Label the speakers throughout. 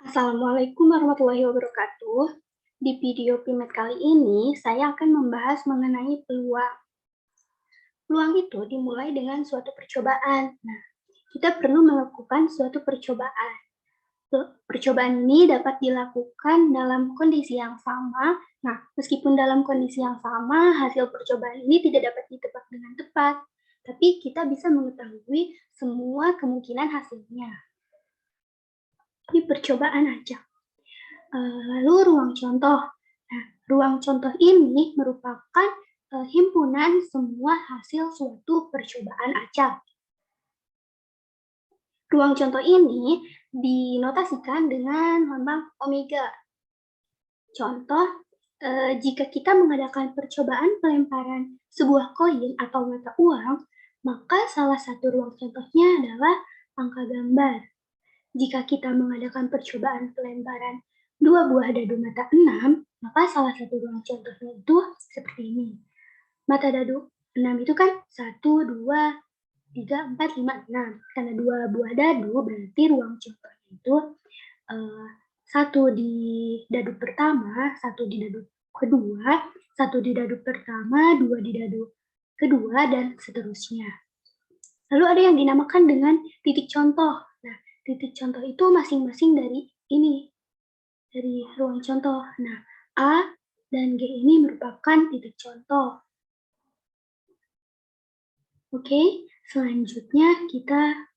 Speaker 1: Assalamualaikum warahmatullahi wabarakatuh. Di video PIMET kali ini, saya akan membahas mengenai peluang. Peluang itu dimulai dengan suatu percobaan. Nah, kita perlu melakukan suatu percobaan. Percobaan ini dapat dilakukan dalam kondisi yang sama. Nah, meskipun dalam kondisi yang sama, hasil percobaan ini tidak dapat ditebak dengan tepat. Tapi kita bisa mengetahui semua kemungkinan hasilnya. Ini percobaan aja. Lalu ruang contoh. Nah, ruang contoh ini merupakan himpunan semua hasil suatu percobaan acak. Ruang contoh ini dinotasikan dengan lambang omega. Contoh, jika kita mengadakan percobaan pelemparan sebuah koin atau mata uang, maka salah satu ruang contohnya adalah angka gambar. Jika kita mengadakan percobaan pelemparan dua buah dadu mata 6, maka salah satu ruang contohnya itu seperti ini. Mata dadu 6 itu kan 1, 2, 3, 4, 5, 6. Karena dua buah dadu berarti ruang contohnya itu satu di dadu pertama, satu di dadu kedua, satu di dadu pertama, dua di dadu kedua, dan seterusnya. Lalu ada yang dinamakan dengan titik contoh. Nah, titik contoh itu masing-masing dari ini, dari ruang contoh. Nah, A dan G ini merupakan titik contoh. Oke, selanjutnya kita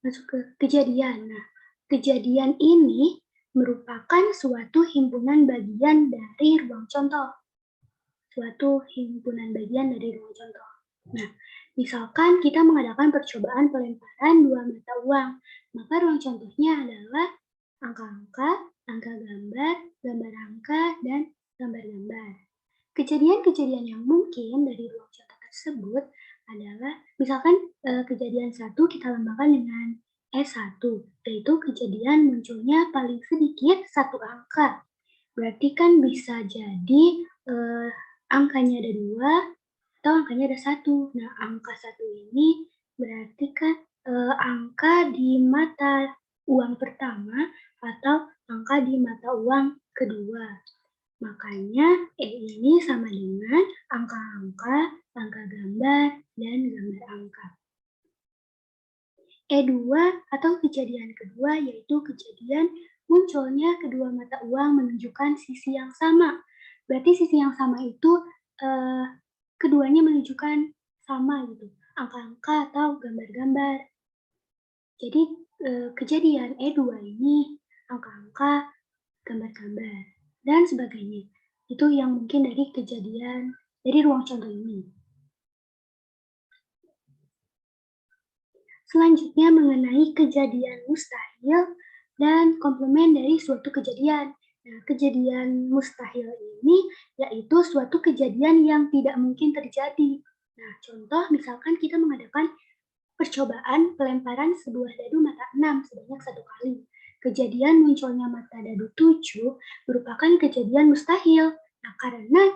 Speaker 1: masuk ke kejadian. Nah, kejadian ini merupakan suatu himpunan bagian dari ruang contoh. Suatu himpunan bagian dari ruang contoh. Nah, misalkan kita mengadakan percobaan pelemparan dua mata uang, maka ruang contohnya adalah angka-angka, angka gambar, gambar angka, dan gambar-gambar. Kejadian-kejadian yang mungkin dari ruang contoh tersebut adalah misalkan kejadian 1 kita lambangkan dengan S1, yaitu kejadian munculnya paling sedikit satu angka. Berarti kan bisa jadi angkanya ada 2 atau angkanya ada 1. Nah, angka 1 ini berarti kan angka di mata uang pertama atau angka di mata uang kedua. Makanya E ini sama dengan angka-angka, angka gambar, dan gambar angka. E2 atau kejadian kedua yaitu kejadian munculnya kedua mata uang menunjukkan sisi yang sama. Berarti sisi yang sama itu keduanya menunjukkan sama gitu, angka-angka atau gambar-gambar. Jadi kejadian E2 ini angka-angka, gambar-gambar, dan sebagainya. Itu yang mungkin dari kejadian dari ruang contoh ini. Selanjutnya mengenai kejadian mustahil dan komplement dari suatu kejadian. Nah, kejadian mustahil ini yaitu suatu kejadian yang tidak mungkin terjadi. Nah, contoh misalkan kita mengadakan percobaan pelemparan sebuah dadu mata 6 sebanyak 1 kali. Kejadian munculnya mata dadu 7 merupakan kejadian mustahil. Nah, karena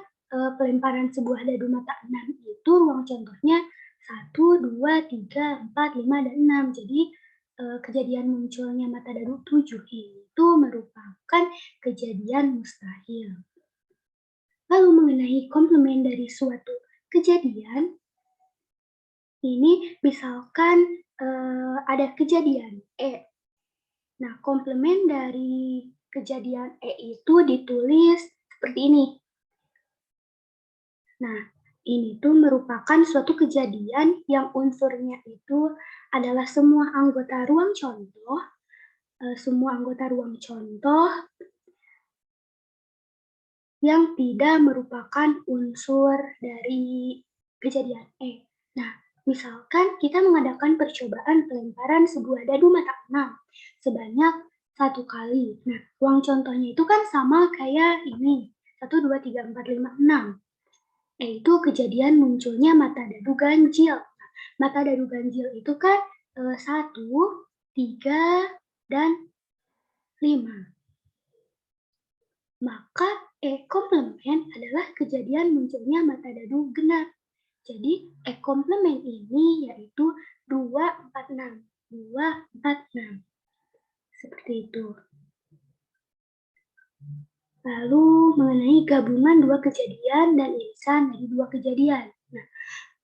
Speaker 1: pelemparan sebuah dadu mata 6 itu ruang contohnya 1, 2, 3, 4, 5, dan 6. Jadi kejadian munculnya mata dadu 7 itu merupakan kejadian mustahil. Lalu mengenai komplement dari suatu kejadian, ini misalkan ada kejadian E. Nah, komplement dari kejadian E itu ditulis seperti ini. Nah, ini tuh merupakan suatu kejadian yang unsurnya itu adalah semua anggota ruang contoh, yang tidak merupakan unsur dari kejadian E. Nah, misalkan kita mengadakan percobaan pelemparan sebuah dadu mata 6 sebanyak 1 kali. Nah, ruang contohnya itu kan sama kayak ini, 1, 2, 3, 4, 5, 6. Yaitu kejadian munculnya mata dadu ganjil. Nah, mata dadu ganjil itu kan 1, 3, dan 5. Maka E komplement adalah kejadian munculnya mata dadu genap. Jadi E komplement ini yaitu 2, 4, 6. 2, 4, 6. Seperti itu. Lalu mengenai gabungan dua kejadian dan irisan dari dua kejadian. Nah,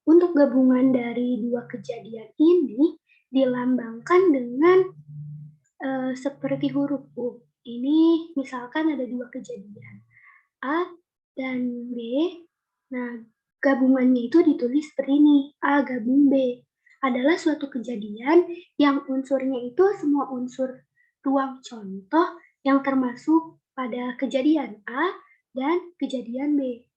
Speaker 1: untuk gabungan dari dua kejadian ini dilambangkan dengan seperti huruf U. Ini misalkan ada dua kejadian, A dan B. Nah, gabungannya itu ditulis seperti ini, A gabung B. Adalah suatu kejadian yang unsurnya itu semua unsur ruang contoh yang termasuk pada kejadian A dan kejadian B.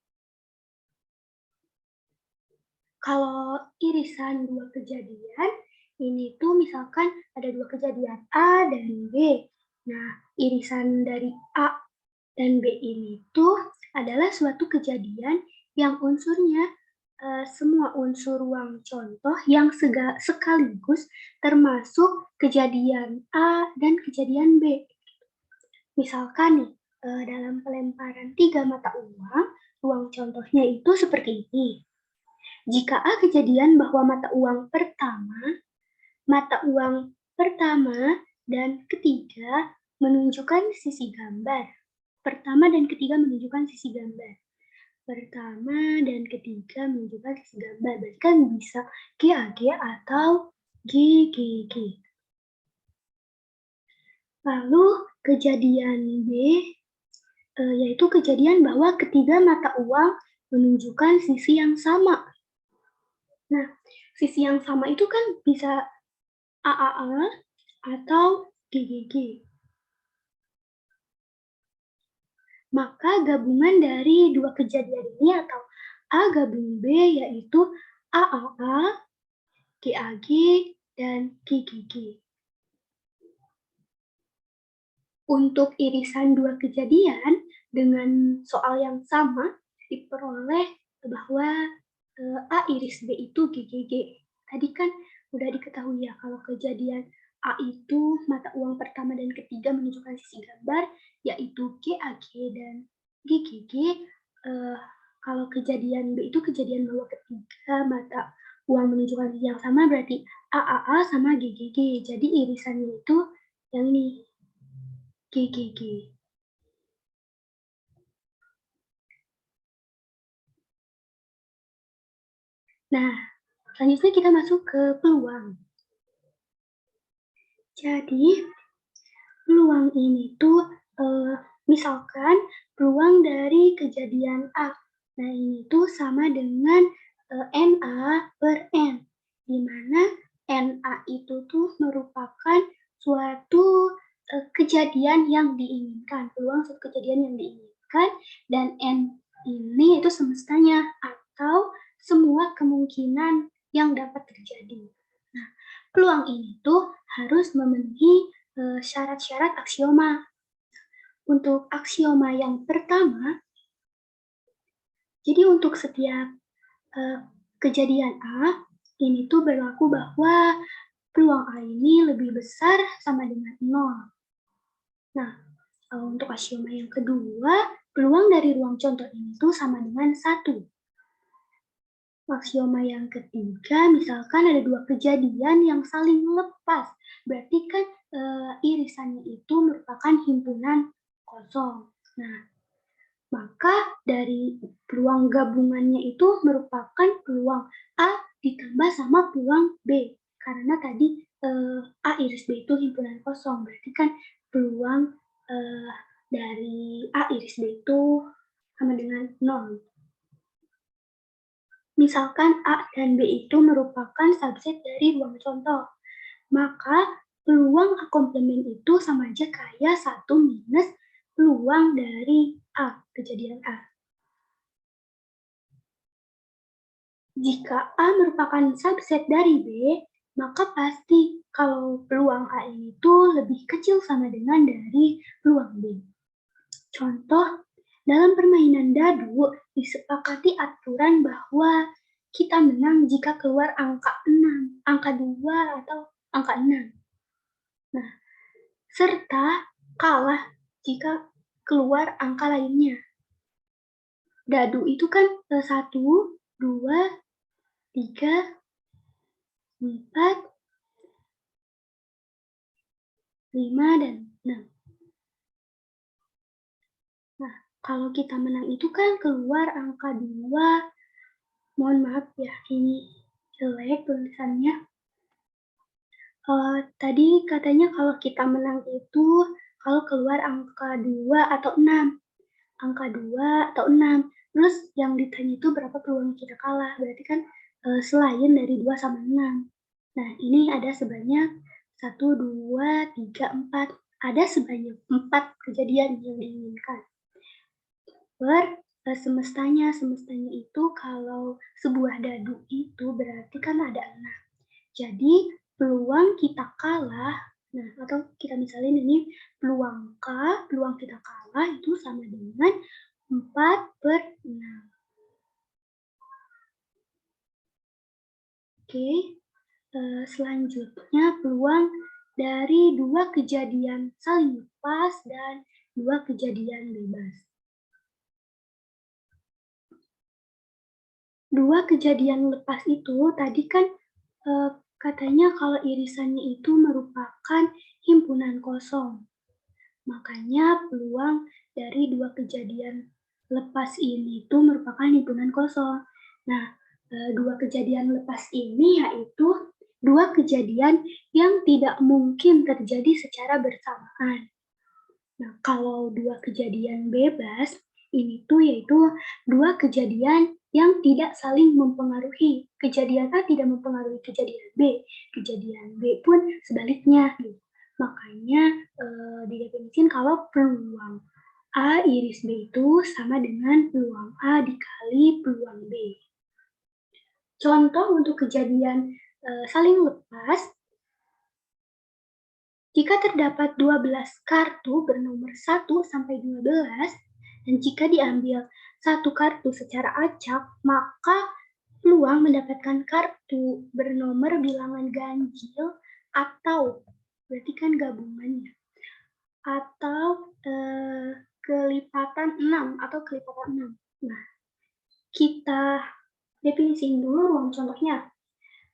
Speaker 1: Kalau irisan dua kejadian, ini tuh misalkan ada dua kejadian A dan B. Nah, irisan dari A dan B ini tuh adalah suatu kejadian yang unsurnya semua unsur ruang contoh yang sekaligus termasuk kejadian A dan kejadian B. Misalkan nih, dalam pelemparan 3 mata uang, ruang contohnya itu seperti ini. Jika A kejadian bahwa mata uang pertama dan ketiga menunjukkan sisi gambar. Pertama dan ketiga menunjukkan sisi gambar. Pertama dan ketiga menunjukkan sisi gambar. Berarti kan bisa GAG atau GGG. Lalu kejadian B, yaitu kejadian bahwa ketiga mata uang menunjukkan sisi yang sama. Nah, sisi yang sama itu kan bisa AAA atau GGG. Maka gabungan dari dua kejadian ini atau A gabung B yaitu AAA, GAG, dan GGG. Untuk irisan dua kejadian dengan soal yang sama diperoleh bahwa A iris B itu GGG. Tadi kan udah diketahui ya kalau kejadian A itu mata uang pertama dan ketiga menunjukkan sisi gambar, yaitu GAG dan GGG. Kalau kejadian B itu kejadian bahwa ketiga mata uang menunjukkan sisi yang sama, berarti AAA sama GGG. Jadi irisannya itu yang ini, GGG. Nah, selanjutnya kita masuk ke peluang. Jadi, peluang ini tuh misalkan peluang dari kejadian A. Nah, ini tuh sama dengan NA per N, di mana NA itu tuh merupakan suatu kejadian yang diinginkan, peluang suatu kejadian yang diinginkan, dan N ini itu semestanya atau semua kemungkinan yang dapat terjadi. Nah, peluang ini tuh harus memenuhi syarat-syarat aksioma. Untuk aksioma yang pertama, jadi untuk setiap kejadian A, ini tuh berlaku bahwa peluang A ini lebih besar sama dengan 0. Nah, untuk aksioma yang kedua, peluang dari ruang contoh ini tuh sama dengan 1. Aksioma yang ketiga, misalkan ada dua kejadian yang saling lepas, berarti kan irisannya itu merupakan himpunan kosong. Nah, maka dari peluang gabungannya itu merupakan peluang A ditambah sama peluang B. Karena tadi A iris B itu himpunan kosong, berarti kan peluang dari A iris B itu sama dengan 0. Misalkan A dan B itu merupakan subset dari ruang contoh, maka peluang A komplement itu sama aja kayak 1 minus peluang dari A, kejadian A. Jika A merupakan subset dari B, maka pasti kalau peluang A ini tuh lebih kecil sama dengan dari peluang B. Contoh, dalam permainan dadu disepakati aturan bahwa kita menang jika keluar angka 6, angka 2 atau angka 6. Nah, serta kalah jika keluar angka lainnya. Dadu itu kan 1, 2, 3, 4, 5, dan 6. kalau kita menang itu kan keluar angka 2. Mohon maaf ya, ini jelek tulisannya. Tadi katanya kalau kita menang itu kalau keluar angka 2 atau 6. Angka 2 atau 6. Terus yang ditanya itu berapa peluang kita kalah, berarti kan, selain dari 2 sama 6. Nah, ini ada sebanyak 1, 2, 3, 4. Ada sebanyak 4 kejadian yang diinginkan. Semestanya. Semestanya itu kalau sebuah dadu itu berarti kan ada 6. Jadi peluang kita kalah, nah atau kita misalin ini peluang kita kalah itu sama dengan 4/6. Oke, selanjutnya peluang dari 2 kejadian saling lepas dan 2 kejadian bebas. 2 kejadian lepas itu tadi kan, katanya kalau irisannya itu merupakan himpunan kosong. Makanya peluang dari 2 kejadian lepas ini itu merupakan himpunan kosong. Nah, 2 kejadian lepas ini yaitu 2 kejadian yang tidak mungkin terjadi secara bersamaan. Nah, kalau 2 kejadian bebas, ini tuh yaitu 2 kejadian yang tidak saling mempengaruhi. Kejadian A tidak mempengaruhi kejadian B, kejadian B pun sebaliknya gitu. Makanya didefinisikan kalau peluang A iris B itu sama dengan peluang A dikali peluang B. Contoh untuk kejadian saling lepas, jika terdapat 12 kartu bernomor 1 sampai 12, dan jika diambil satu kartu secara acak, maka peluang mendapatkan kartu bernomor bilangan ganjil atau berarti kan gabungannya, atau kelipatan 6 atau kelipatan 6. Nah, kita definisiin dulu ruang contohnya.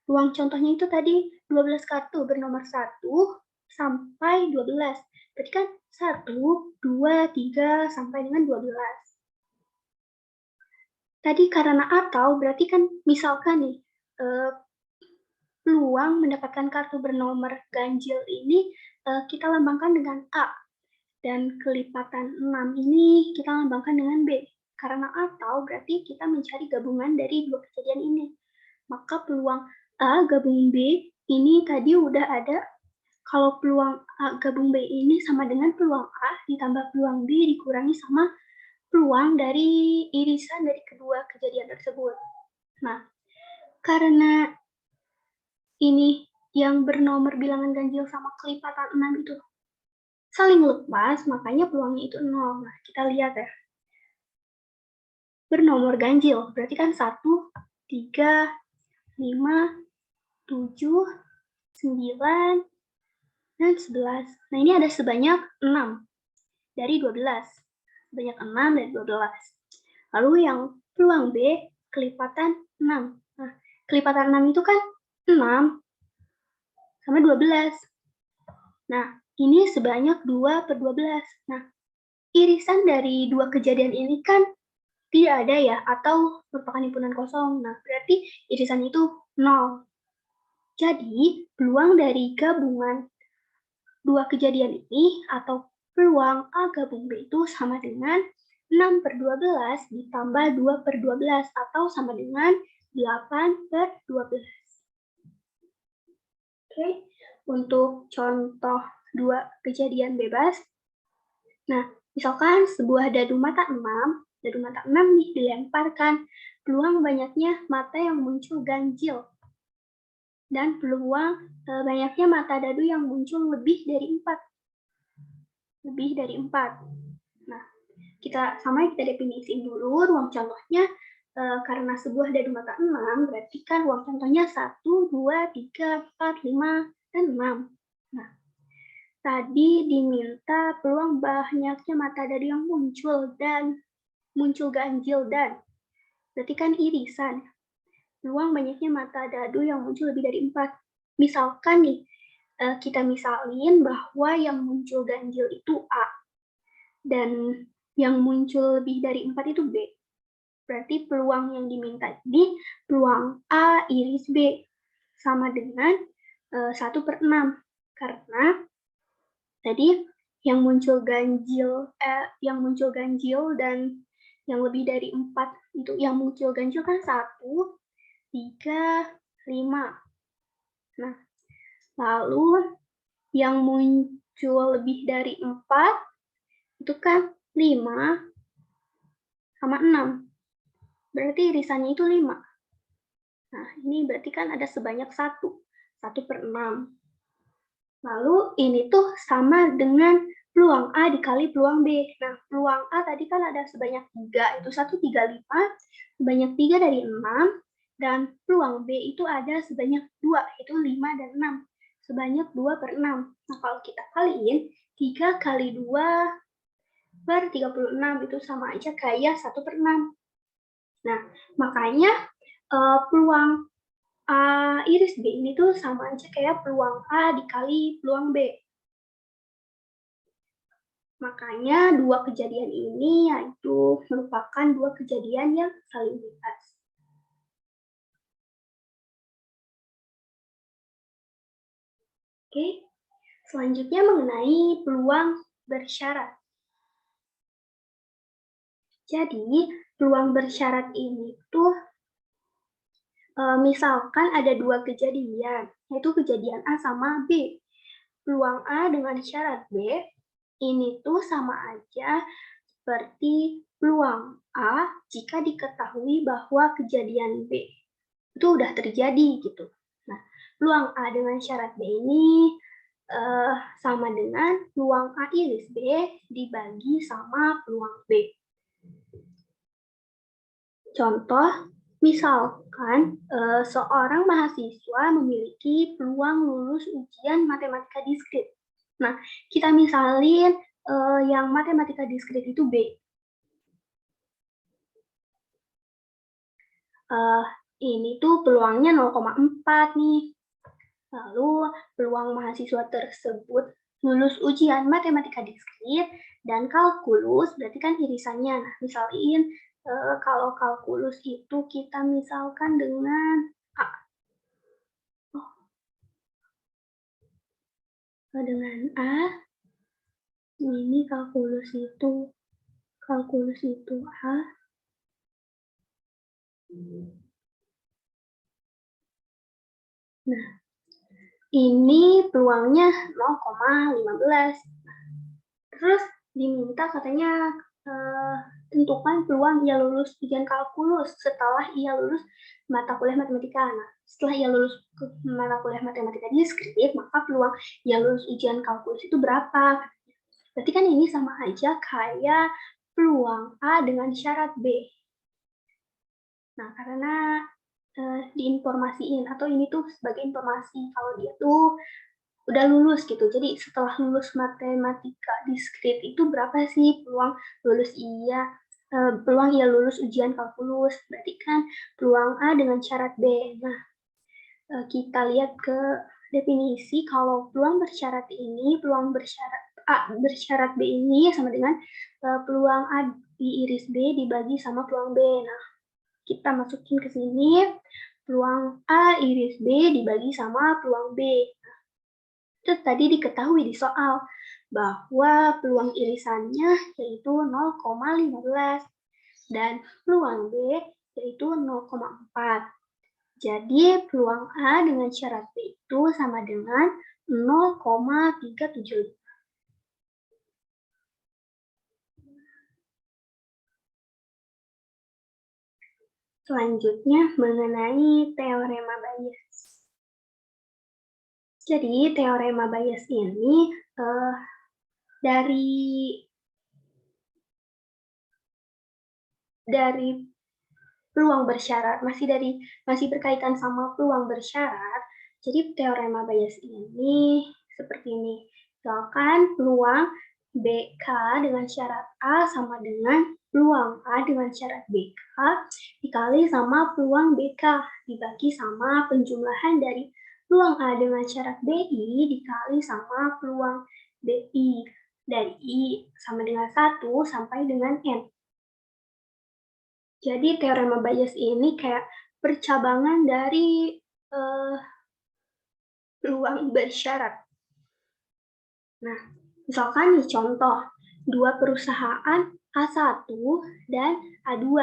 Speaker 1: Ruang contohnya itu tadi 12 kartu bernomor 1 sampai 12. Berarti kan 1, 2, 3, sampai dengan 12. Tadi karena atau berarti kan misalkan nih, peluang mendapatkan kartu bernomor ganjil ini, kita lambangkan dengan A, dan kelipatan 6 ini kita lambangkan dengan B. Karena atau berarti kita mencari gabungan dari 2 kejadian ini. Maka peluang A gabung B ini tadi udah ada. Kalau peluang A gabung B ini sama dengan peluang A ditambah peluang B dikurangi sama peluang dari irisan dari kedua kejadian tersebut. Nah, karena ini yang bernomor bilangan ganjil sama kelipatan 6 itu saling lepas, makanya peluangnya itu 0. Nah, kita lihat ya. Bernomor ganjil, berarti kan 1, 3, 5, 7, 9, dan 11. Nah, ini ada sebanyak 6 dari 12. Sebanyak 6 dari 12. Lalu yang peluang B, kelipatan 6. Nah, kelipatan 6 itu kan 6 sama 12. Nah, ini sebanyak 2/12. Nah, irisan dari 2 kejadian ini kan tidak ada ya, atau merupakan himpunan kosong. Nah, berarti irisan itu 0. Jadi, peluang dari gabungan 2 kejadian ini atau peluang A gabung B itu sama dengan 6/12 ditambah 2/12 atau sama dengan 8/12. Oke, untuk contoh 2 kejadian bebas. Nah, misalkan sebuah dadu mata 6 nih dilemparkan, peluang banyaknya mata yang muncul ganjil dan peluang banyaknya mata dadu yang muncul lebih dari 4. Nah, kita definisiin dulu ruang contohnya. Karena sebuah dadu mata 6, berarti kan ruang contohnya 1, 2, 3, 4, 5, dan 6. Nah, tadi diminta peluang banyaknya mata dadu yang muncul ganjil dan berarti kan irisan. Peluang banyaknya mata dadu yang muncul lebih dari 4. Misalkan nih, kita misalin bahwa yang muncul ganjil itu A. Dan yang muncul lebih dari 4 itu B. Berarti peluang yang diminta ini peluang A iris B sama dengan 1/6. Karena tadi yang muncul ganjil dan yang lebih dari 4 itu yang muncul ganjil kan 1, 3, 5. Nah, lalu yang muncul lebih dari 4 itu kan 5 sama 6. Berarti irisannya itu 5. Nah, ini berarti kan ada sebanyak 1/6. Lalu ini tuh sama dengan peluang A dikali peluang B. Nah, peluang A tadi kan ada sebanyak 3, itu 1/35, sebanyak 3 dari 6, dan peluang B itu ada sebanyak 2, itu 5 dan 6, sebanyak 2/6. Nah, kalau kita kaliin, 3 kali 2 per 36, itu sama aja kayak 1/6. Nah, makanya peluang A iris B ini tuh sama aja kayak peluang A dikali peluang B. Makanya dua kejadian ini yaitu merupakan dua kejadian yang saling bebas. Oke, selanjutnya mengenai peluang bersyarat. Jadi, peluang bersyarat ini tuh misalkan ada dua kejadian, yaitu kejadian A sama B. Peluang A dengan syarat B ini tuh sama aja seperti peluang A jika diketahui bahwa kejadian B itu udah terjadi gitu. Nah, peluang A dengan syarat B ini sama dengan peluang A iris B dibagi sama peluang B. Contoh, misalkan seorang mahasiswa memiliki peluang lulus ujian matematika diskrit. Nah, kita misalin yang matematika diskrit itu B. Ini tuh peluangnya 0,4 nih. Lalu peluang mahasiswa tersebut lulus ujian matematika diskrit dan kalkulus berarti kan irisannya. Nah, misalin kalau kalkulus itu kita misalkan dengan A. Dengan A, ini kalkulus itu A. Nah, ini peluangnya 0,15. Terus diminta katanya tentukan peluang ia lulus ujian kalkulus setelah ia lulus mata kuliah matematika. Nah, setelah ia lulus mata kuliah matematika diskrit, maka peluang ia lulus ujian kalkulus itu berapa? Berarti kan ini sama aja kayak peluang A dengan syarat B. Nah, karena diinformasiin atau ini tuh sebagai informasi kalau dia tuh udah lulus gitu. Jadi setelah lulus matematika diskrit itu berapa sih peluang lulus peluang ia lulus ujian kalkulus. Berarti kan peluang A dengan syarat B. Nah, kita lihat ke definisi kalau peluang bersyarat ini, peluang bersyarat A bersyarat B ini sama dengan peluang A diiris B dibagi sama peluang B. Nah, kita masukin ke sini peluang A iris B dibagi sama peluang B. Terus tadi diketahui di soal bahwa peluang irisannya yaitu 0,15 dan peluang B yaitu 0,4. Jadi peluang A dengan syarat B itu sama dengan 0,375. Selanjutnya mengenai teorema Bayes. Jadi teorema Bayes ini dari peluang bersyarat, masih berkaitan sama peluang bersyarat. Jadi teorema Bayes ini seperti ini. Misalkan peluang BK dengan syarat A sama dengan peluang A dengan syarat BK dikali sama peluang BK dibagi sama penjumlahan dari peluang A dengan syarat BI dikali sama peluang BI. dari I sama dengan 1 sampai dengan N. Jadi teorema Bayes ini kayak percabangan dari peluang bersyarat. Nah, misalkan nih contoh, dua perusahaan A1 dan A2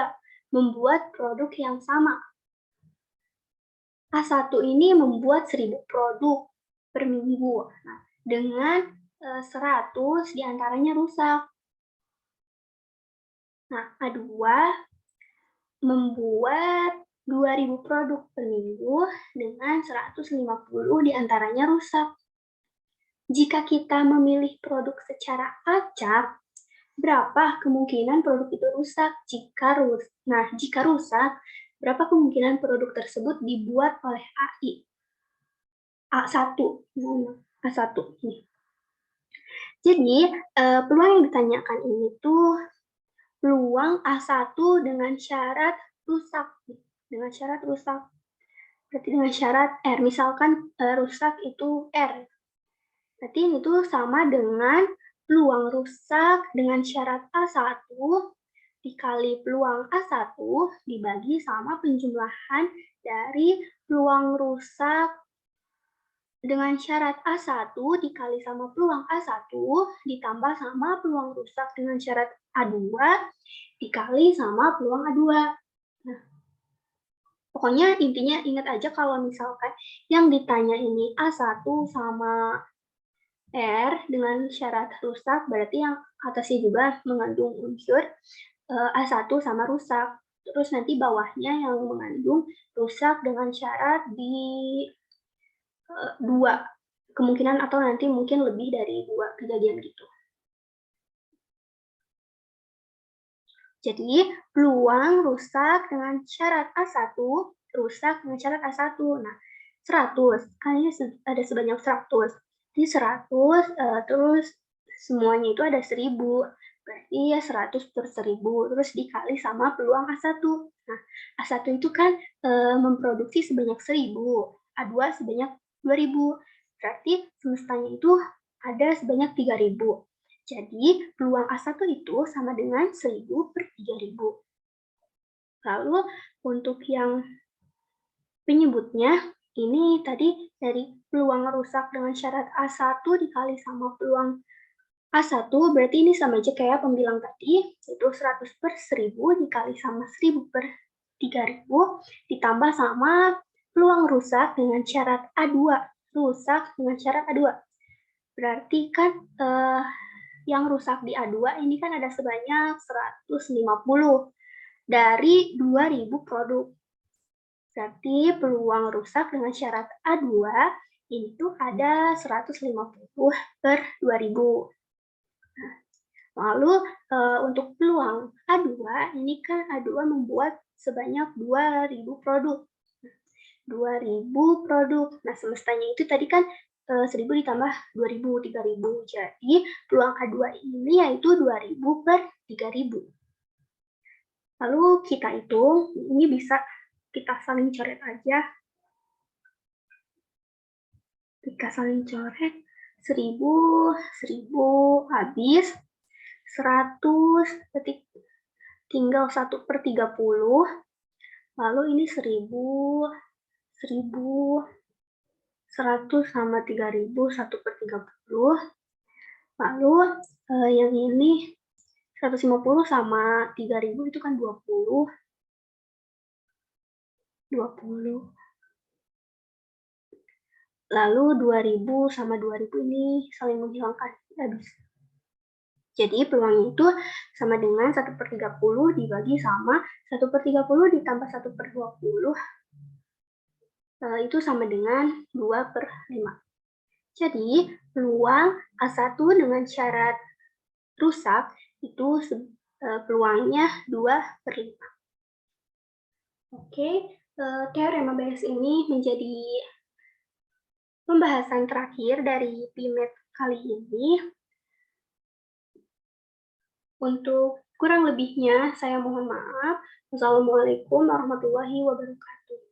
Speaker 1: membuat produk yang sama. A1 ini membuat 1000 produk per minggu. Nah, dengan 100 diantaranya rusak. Nah, A2 membuat 2000 produk per minggu dengan 150 diantaranya rusak. Jika kita memilih produk secara acak, berapa kemungkinan produk itu rusak? Jika rusak, berapa kemungkinan produk tersebut dibuat oleh AI? A1. A1 nih. Jadi, peluang yang ditanyakan ini tuh peluang A1 dengan syarat rusak. Dengan syarat rusak. Berarti dengan syarat R. Misalkan rusak itu R. Berarti ini tuh sama dengan peluang rusak dengan syarat A1 dikali peluang A1 dibagi sama penjumlahan dari peluang rusak dengan syarat A1 dikali sama peluang A1 ditambah sama peluang rusak dengan syarat A2 dikali sama peluang A2. Nah, pokoknya intinya ingat aja kalau misalkan yang ditanya ini A1 sama R dengan syarat rusak, berarti yang atasnya juga mengandung unsur A1 sama rusak. Terus nanti bawahnya yang mengandung rusak dengan syarat di 2 kemungkinan atau nanti mungkin lebih dari 2 kejadian gitu. Jadi, peluang rusak dengan syarat A1, rusak dengan syarat A1. Nah, 100, kan ini ada sebanyak 100. Jadi 100, terus semuanya itu ada 1000. Berarti ya 100 per 1000, terus dikali sama peluang A1. Nah, A1 itu kan memproduksi sebanyak 1000, A2 sebanyak 2000. Berarti semestanya itu ada sebanyak 3000. Jadi, peluang A1 itu sama dengan 1000 per 3000. Lalu, untuk yang penyebutnya, ini tadi dari peluang rusak dengan syarat A1 dikali sama peluang A1, berarti ini sama aja kayak pembilang tadi, yaitu 100 per 1000 dikali sama 1000 per 3000, ditambah sama peluang rusak dengan syarat A2. Rusak dengan syarat A2. Berarti kan yang rusak di A2 ini kan ada sebanyak 150 dari 2000 produk. Berarti peluang rusak dengan syarat A2 ini tuh ada 150 per 2000. Nah, lalu untuk peluang A2, ini kan A2 membuat sebanyak 2000 produk. 2000 produk. Nah, semestanya itu tadi kan 1000 ditambah 2000, 3000. Jadi, peluang A2 ini yaitu 2000 per 3000. Lalu kita hitung, ini bisa kita saling coret aja. Kita saling coret, 1000, 1000 habis, 100, tinggal 1 per 30. Lalu ini 1000, 1000, 100 sama 3000, 1 per 30. Lalu yang ini 150 sama 3000 itu kan 20. 20. Lalu 2000 sama 2000 ini saling menghilangkan, habis. Jadi peluangnya itu sama dengan 1 per 30 dibagi sama 1 per 30 ditambah 1 per 20, itu sama dengan 2 per 5. Jadi peluang A1 dengan syarat rusak itu peluangnya 2 per 5. Oke, teorema Bayes ini menjadi pembahasan terakhir dari PMAT kali ini. Untuk kurang lebihnya, saya mohon maaf. Wassalamualaikum warahmatullahi wabarakatuh.